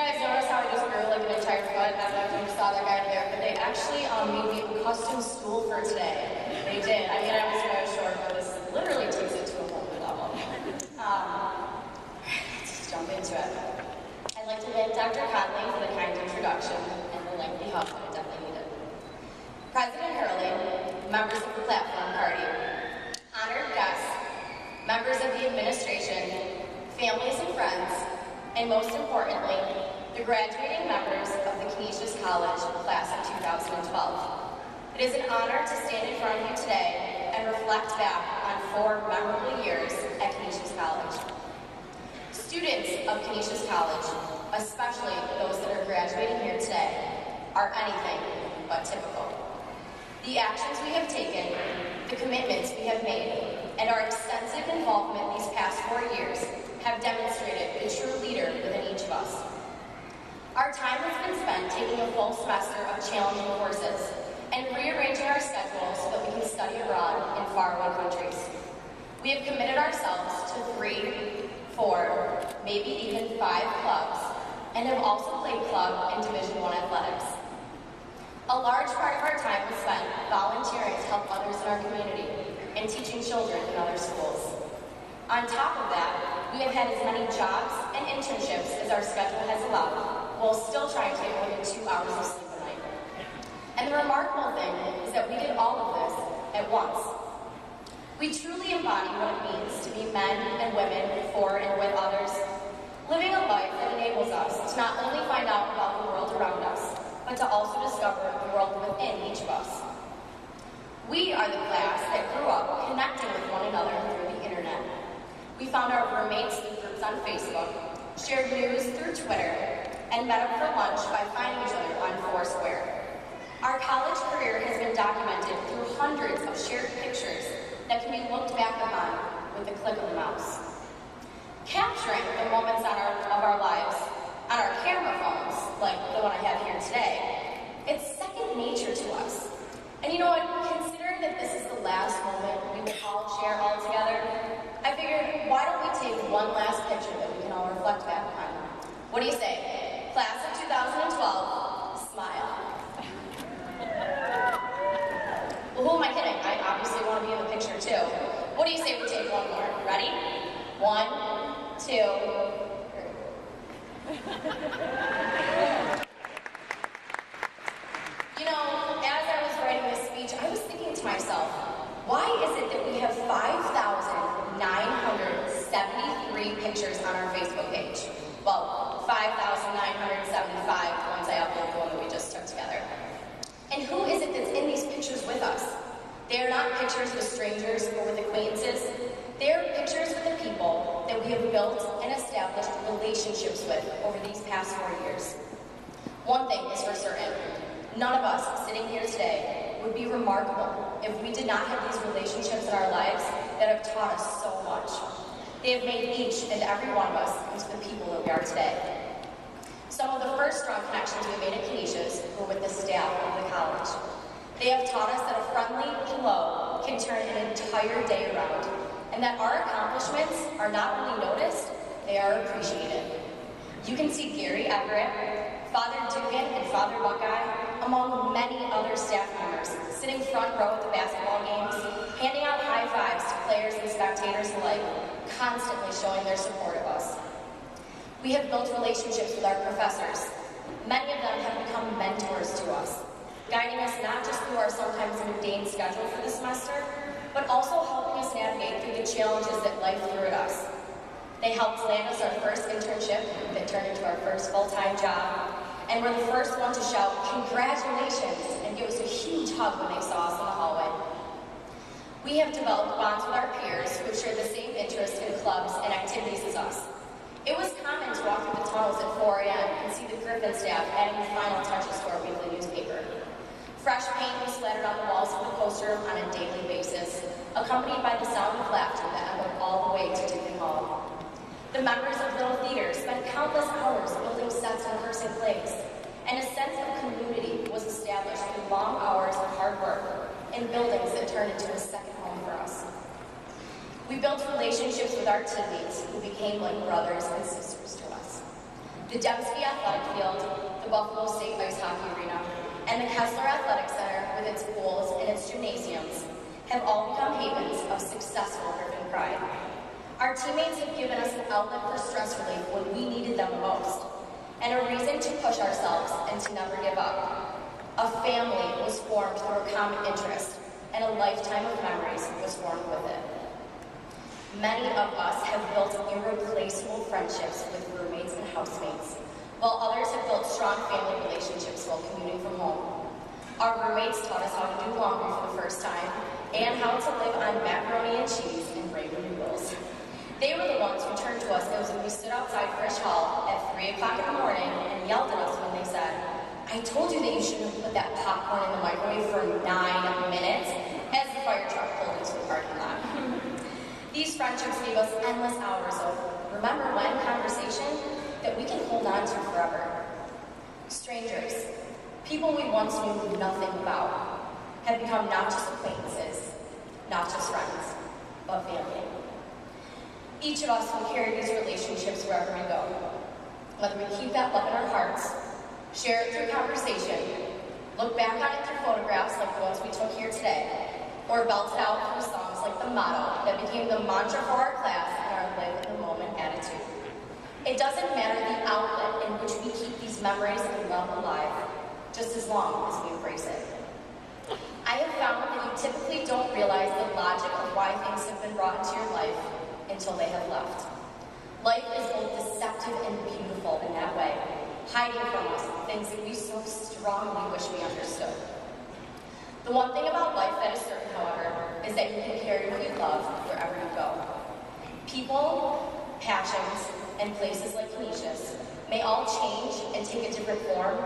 guys notice how I just grew like an entire foot? I don't know if you saw that guy there, but they actually made me a custom stool for today. They did. I mean, I was very short, but this literally takes it to a whole new level. Let's just jump into it. I'd like to thank Dr. Conley for the kind introduction and the lengthy hug that I definitely needed. President Hurley, members of the platform party, honored guests, members of the administration, families and friends, and most importantly, the graduating members of the Canisius College class of 2012. It is an honor to stand in front of you today and reflect back on 4 memorable years at Canisius College. Students of Canisius College, especially those that are graduating here today, are anything but typical. The actions we have taken, the commitments we have made, and our extensive involvement these past 4 years have demonstrated the true leader within each of us. Our time has been spent taking a full semester of challenging courses and rearranging our schedules so that we can study abroad in faraway countries. We have committed ourselves to 3, 4, maybe even 5 clubs, and have also played club and Division I athletics. A large part of our time was spent volunteering to help others in our community and teaching children in other schools. On top of that, we have had as many jobs and internships as our schedule has allowed, while still trying to get more than 2 hours of sleep a night. And the remarkable thing is that we did all of this at once. We truly embody what it means to be men and women for and with others, living a life that enables us to not only find out about the world around us, but to also discover the world within each of us. We are the class that grew up connecting with one another through the internet. We found our roommates through groups on Facebook, shared news through Twitter, and met up for lunch by finding each other on Foursquare. Our college career has been documented through hundreds of shared pictures that can be looked back upon with the click of a mouse. Capturing the moments of our lives on our camera phones, like the one I have here today, it's second nature to us. And you know what, considering that this is the last moment we will all share all together, I figured, why don't we take one last picture that we can all reflect back on? What do you say? Class of 2012, smile. Well, who am I kidding? I obviously want to be in the picture too. What do you say we take one more? Ready? 1, 2, 3. You know, as I was writing this speech, I was thinking to myself, why is it that we have 5,973 pictures on our Facebook page? Well, 5,975 once I upload the one that we just took together. And who is it that's in these pictures with us? They are not pictures with strangers or with acquaintances. They are pictures with the people that we have built and established relationships with over these past 4 years. One thing is for certain, none of us sitting here today would be remarkable if we did not have these relationships in our lives that have taught us so much. They have made each and every one of us into the people that we are today. Some of the first strong connections we made at Canisius were with the staff of the college. They have taught us that a friendly hello can turn an entire day around, and that our accomplishments are not only noticed, they are appreciated. You can see Gary Everett, Father Dugan, and Father Buckeye, among many other staff members, sitting front row at the basketball games, handing out high fives to players and spectators alike, constantly showing their support of us. We have built relationships with our professors. Many of them have become mentors to us, guiding us not just through our sometimes mundane schedule for the semester, but also helping us navigate through the challenges that life threw at us. They helped land us our first internship that turned into our first full-time job, and were the first one to shout, "Congratulations," and give us a huge hug when they saw us in the hallway. We have developed bonds with our peers who share the same interests in clubs and activities as us. It was common to walk through the tunnels at 4 a.m. and see the Griffin staff adding the final touches to our weekly newspaper. Fresh paint was splattered on the walls of the poster on a daily basis, accompanied by the sound of laughter that echoed all the way to Dugan Hall. The members of Little Theater spent countless hours building sets and rehearsing plays, and a sense of community was established through long hours of hard work in buildings that turned into a second home for us. We built relationships with our teammates who became like brothers and sisters to us. The Dembski Athletic Field, the Buffalo State Ice Hockey Arena, and the Kessler Athletic Center with its pools and its gymnasiums have all become havens of successful Griffin pride. Our teammates have given us an outlet for stress relief when we needed them the most, and a reason to push ourselves and to never give up. A family was formed through a common interest, and a lifetime of memories was formed with it. Many of us have built irreplaceable friendships with roommates and housemates, while others have built strong family relationships while commuting from home. Our roommates taught us how to do laundry for the first time, and how to live on macaroni and cheese and ramen noodles. They were the ones who turned to us as we stood outside Frisch Hall at 3 o'clock in the morning and yelled at us when they said, "I told you that you shouldn't have put that popcorn in the microwave for 9 minutes," as the fire truck pulled into the parking lot. These friendships gave us endless hours of remember when conversation that we can hold on to forever. Strangers, people we once knew nothing about, have become not just acquaintances, not just friends, but family. Each of us will carry these relationships wherever we go. Whether we keep that love in our hearts, share it through conversation, look back on it through photographs like the ones we took here today, or belt it out through songs like the motto that became the mantra for our class and our live in the moment attitude. It doesn't matter the outlet in which we keep these memories and love alive, just as long as we embrace it. I have found that you typically don't realize the logic of why things have been brought into your life until they have left. Life is both deceptive and beautiful in that way, hiding from us things that we so strongly wish we understood. The one thing about life that is certain, however, is that you can carry what you love wherever you go. People, passions, and places like Canisius may all change and take a different form,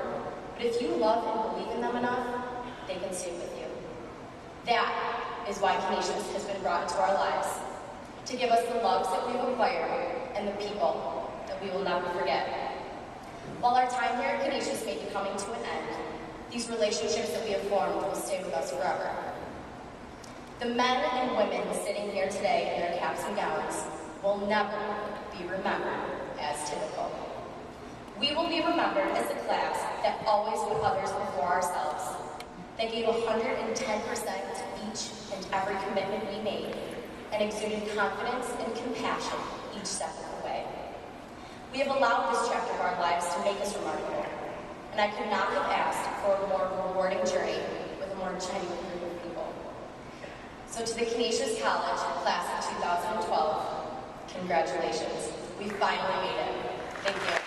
but if you love and believe in them enough, they can stay with you. That is why Canisius has been brought into our lives, to give us the loves that we've acquired and the people that we will never forget. While our time here at Canisius may be coming to an end, these relationships that we have formed will stay with us forever. The men and women sitting here today in their caps and gowns will never be remembered as typical. We will be remembered as a class that always put others before ourselves, that gave 110% to each and every commitment we made, and exuded confidence and compassion each step of the way. We have allowed this chapter of our lives to make us remarkable, and I could not have asked for a more rewarding journey with a more genuine group of people. So to the Canisius College class of 2012, congratulations. We finally made it. Thank you.